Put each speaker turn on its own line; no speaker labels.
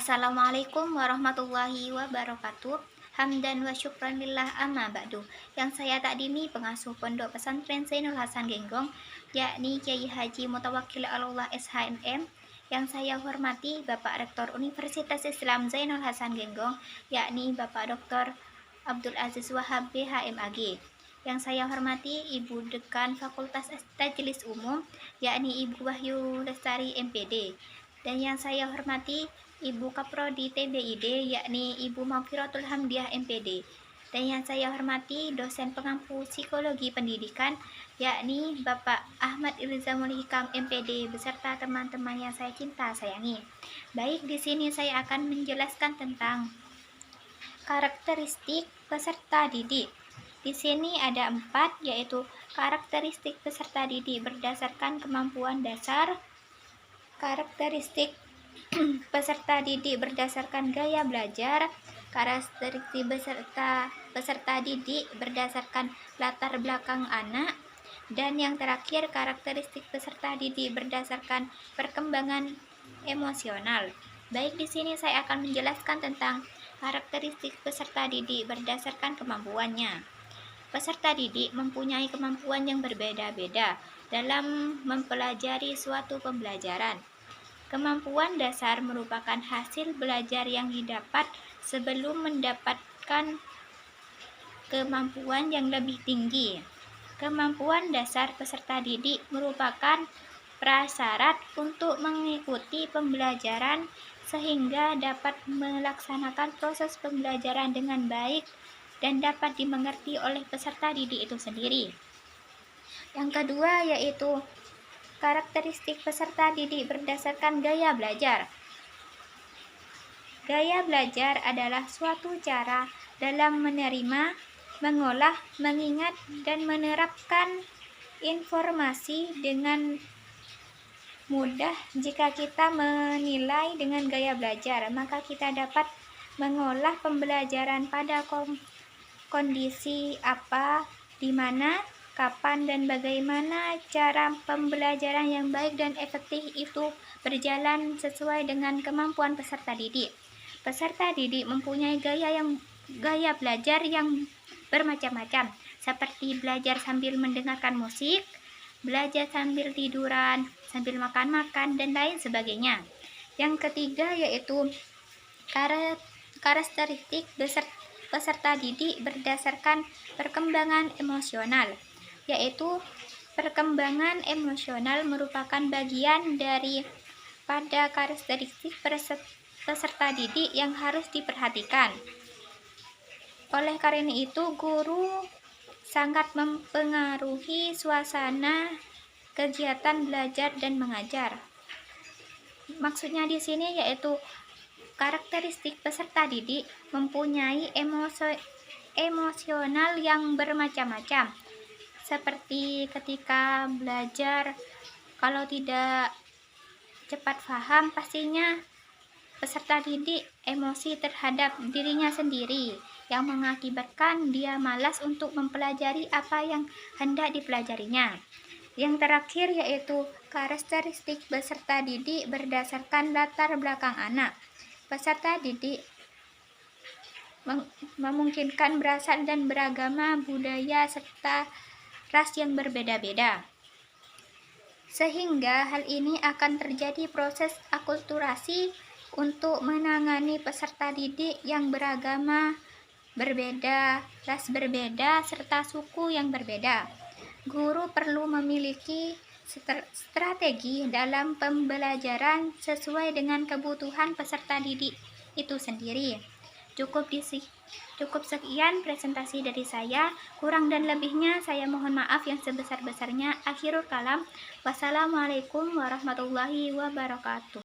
Assalamualaikum warahmatullahi wabarakatuh. Hamdan wa syukran lillah amma ba'du. Yang saya takdimi pengasuh Pondok Pesantren Zainul Hasan Genggong, yakni Kiai Haji Mutawakkil Allah SHMM. Yang saya hormati Bapak Rektor Universitas Islam Zainul Hasan Genggong, yakni Bapak Dr. Abdul Aziz Wahab BHMAG. Yang saya hormati Ibu Dekan Fakultas Tajlis Umum, yakni Ibu Wahyu Lestari MPD. Dan yang saya hormati Ibu Kaprodi TBID, yakni Ibu Maufirotul Hamdiah MPD. Dan yang saya hormati dosen pengampu psikologi pendidikan, yakni Bapak Ahmad Ilzamul Hikam MPD beserta teman-teman yang saya cinta sayangi. Baik, di sini saya akan menjelaskan tentang karakteristik peserta didik. Di sini ada 4, yaitu karakteristik peserta didik berdasarkan kemampuan dasar, karakteristik peserta didik berdasarkan gaya belajar, karakteristik peserta didik berdasarkan latar belakang anak, dan yang terakhir karakteristik peserta didik berdasarkan perkembangan emosional. Baik, di sini saya akan menjelaskan tentang karakteristik peserta didik berdasarkan kemampuannya. Peserta didik mempunyai kemampuan yang berbeda-beda dalam mempelajari suatu pembelajaran. Kemampuan dasar merupakan hasil belajar yang didapat sebelum mendapatkan kemampuan yang lebih tinggi. Kemampuan dasar peserta didik merupakan prasyarat untuk mengikuti pembelajaran sehingga dapat melaksanakan proses pembelajaran dengan baik dan dapat dimengerti oleh peserta didik itu sendiri. Yang kedua yaitu karakteristik peserta didik berdasarkan gaya belajar. Gaya belajar adalah suatu cara dalam menerima, mengolah, mengingat, dan menerapkan informasi dengan mudah. Jika kita menilai dengan gaya belajar, maka kita dapat mengolah pembelajaran pada kondisi apa, di mana, kapan, dan bagaimana cara pembelajaran yang baik dan efektif itu berjalan sesuai dengan kemampuan peserta didik. Peserta didik mempunyai gaya belajar yang bermacam-macam, seperti belajar sambil mendengarkan musik, belajar sambil tiduran, sambil makan-makan, dan lain sebagainya. Yang ketiga yaitu karakteristik peserta didik berdasarkan perkembangan emosional, yaitu perkembangan emosional merupakan bagian pada karakteristik peserta didik yang harus diperhatikan. Oleh karena itu, guru sangat mempengaruhi suasana kegiatan belajar dan mengajar. Maksudnya di sini yaitu karakteristik peserta didik mempunyai emosional yang bermacam-macam. Seperti ketika belajar, kalau tidak cepat paham, pastinya peserta didik emosi terhadap dirinya sendiri, yang mengakibatkan dia malas untuk mempelajari apa yang hendak dipelajarinya. Yang terakhir yaitu karakteristik peserta didik berdasarkan latar belakang anak. Peserta didik memungkinkan berasal dan beragama, budaya, serta ras yang berbeda-beda. Sehingga hal ini akan terjadi proses akulturasi untuk menangani peserta didik yang beragama berbeda, ras berbeda, serta suku yang berbeda. Guru perlu memiliki strategi dalam pembelajaran sesuai dengan kebutuhan peserta didik itu sendiri. Cukup sekian presentasi dari saya. Kurang dan lebihnya saya mohon maaf yang sebesar-besarnya. Akhirul kalam. Wassalamualaikum warahmatullahi wabarakatuh.